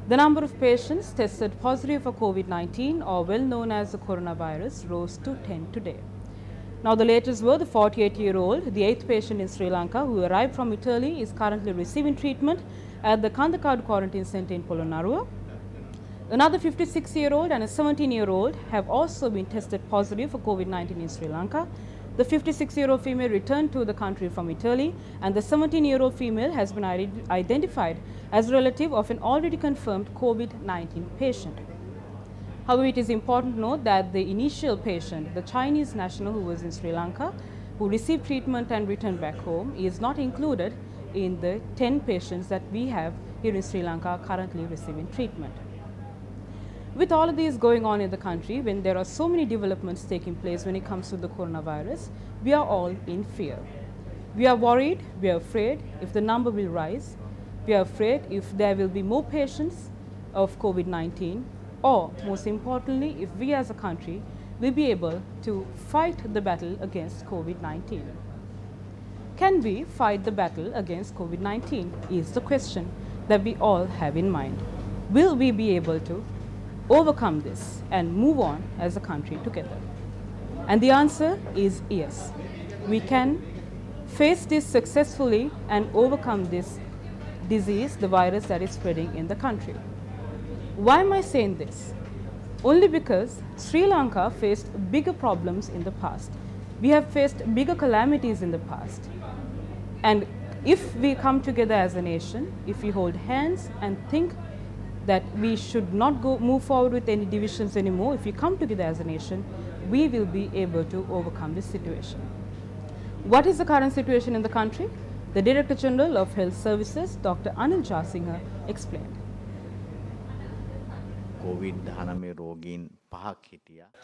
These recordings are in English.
The number of patients tested positive for COVID-19, or well known as the coronavirus, rose to 10 today. Now, the latest were the 48-year-old, the 8th patient in Sri Lanka who arrived from Italy, is currently receiving treatment at the Lankan Quarantine Center in Polonnaruwa. Another 56-year-old and a 17-year-old have also been tested positive for COVID-19 in Sri Lanka. The 56-year-old female returned to the country from Italy, and the 17-year-old female has been identified as a relative of an already confirmed COVID-19 patient. However, it is important to note that the initial patient, the Chinese national who was in Sri Lanka, who received treatment and returned back home, is not included in the 10 patients that we have here in Sri Lanka currently receiving treatment. With all of these going on in the country, when there are so many developments taking place when it comes to the coronavirus, we are all in fear. We are worried, we are afraid if the number will rise, we are afraid if there will be more patients of COVID-19, or most importantly, if we as a country will be able to fight the battle against COVID-19. Can we fight the battle against COVID-19 is the question that we all have in mind. Will we be able to overcome this and move on as a country together? And the answer is yes. We can face this successfully and overcome this disease, the virus that is spreading in the country. Why am I saying this? Only because Sri Lanka faced bigger problems in the past. We have faced bigger calamities in the past. And if we come together as a nation, if we hold hands and think that we should not move forward with any divisions anymore, if we come together as a nation, we will be able to overcome this situation. What is the current situation in the country? The Director General of Health Services, Dr. Anil Jasinghe, explained.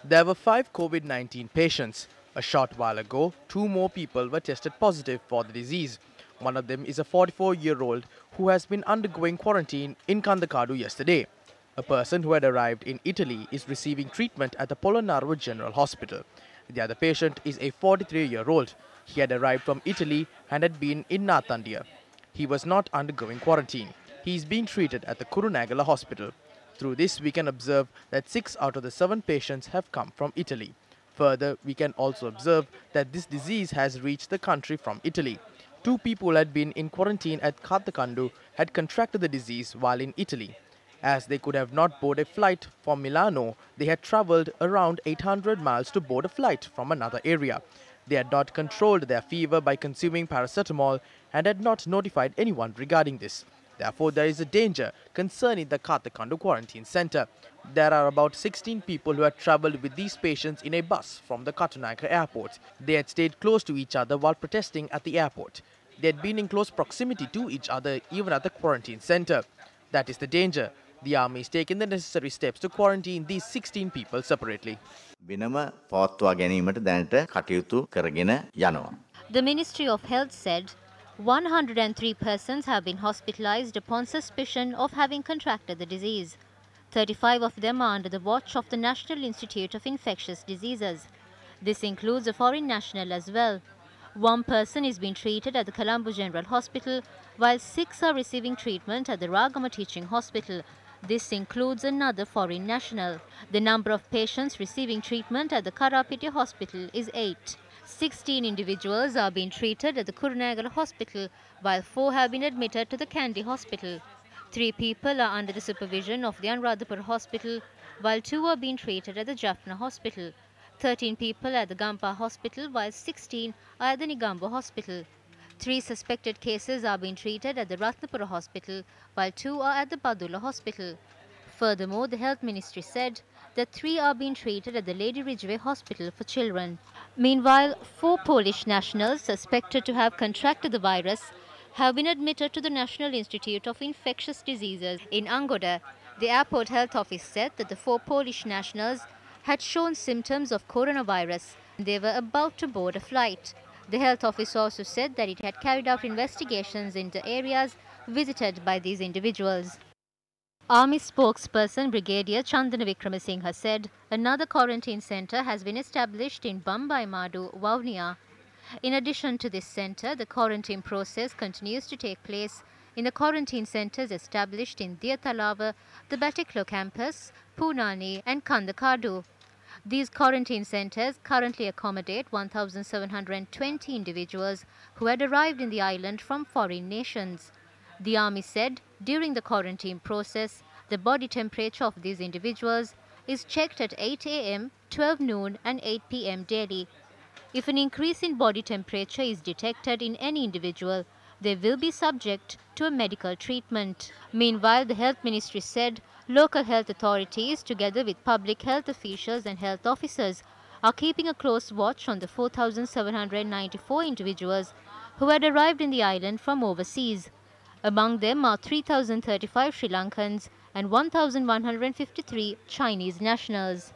There were 5 COVID-19 patients. A short while ago, 2 more people were tested positive for the disease. One of them is a 44-year-old who has been undergoing quarantine in Kandakadu yesterday. A person who had arrived in Italy is receiving treatment at the Polonnaruwa General Hospital. The other patient is a 43-year-old. He had arrived from Italy and had been in Nathandia. He was not undergoing quarantine. He is being treated at the Kurunegala Hospital. Through this, we can observe that 6 out of the 7 patients have come from Italy. Further, we can also observe that this disease has reached the country from Italy. 2 people who had been in quarantine at Katakandu had contracted the disease while in Italy. As they could have not boarded a flight from Milano, they had travelled around 800 miles to board a flight from another area. They had not controlled their fever by consuming paracetamol and had not notified anyone regarding this. Therefore, there is a danger concerning the Katakandu quarantine centre. There are about 16 people who had travelled with these patients in a bus from the Katunaika airport. They had stayed close to each other while protesting at the airport. They had been in close proximity to each other even at the quarantine centre. That is the danger. The army is taking the necessary steps to quarantine these 16 people separately. The Ministry of Health said 103 persons have been hospitalized upon suspicion of having contracted the disease. 35 of them are under the watch of the National Institute of Infectious Diseases. This includes a foreign national as well. 1 person is being treated at the Colombo General Hospital, while 6 are receiving treatment at the Ragama Teaching Hospital. This includes another foreign national. The number of patients receiving treatment at the Karapiti Hospital is 8. 16 individuals are being treated at the Kurunegala Hospital, while 4 have been admitted to the Kandy Hospital. 3 people are under the supervision of the Anuradhapura Hospital, while 2 are being treated at the Jaffna Hospital. 13 people at the Gampa Hospital, while 16 are at the Nigambo Hospital. 3 suspected cases are being treated at the Ratnapura Hospital, while 2 are at the Badula Hospital. Furthermore, the Health Ministry said that 3 are being treated at the Lady Ridgeway Hospital for Children. Meanwhile, 4 Polish nationals suspected to have contracted the virus have been admitted to the National Institute of Infectious Diseases in Angoda. The airport health office said that the 4 Polish nationals had shown symptoms of coronavirus. They were about to board a flight. The health office also said that it had carried out investigations into areas visited by these individuals. Army spokesperson Brigadier Chandana Wickramasinghe said another quarantine centre has been established in Bambai Madu, Vavuniya. In addition to this centre, the quarantine process continues to take place in the quarantine centres established in Diyatalava, the Batiklo campus, Poonani and Kandakadu. These quarantine centres currently accommodate 1,720 individuals who had arrived in the island from foreign nations. The army said during the quarantine process, the body temperature of these individuals is checked at 8 a.m., 12 noon and 8 p.m. daily. If an increase in body temperature is detected in any individual, they will be subject to a medical treatment. Meanwhile, the Health Ministry said local health authorities, together with public health officials and health officers, are keeping a close watch on the 4,794 individuals who had arrived in the island from overseas. Among them are 3,035 Sri Lankans and 1,153 Chinese nationals.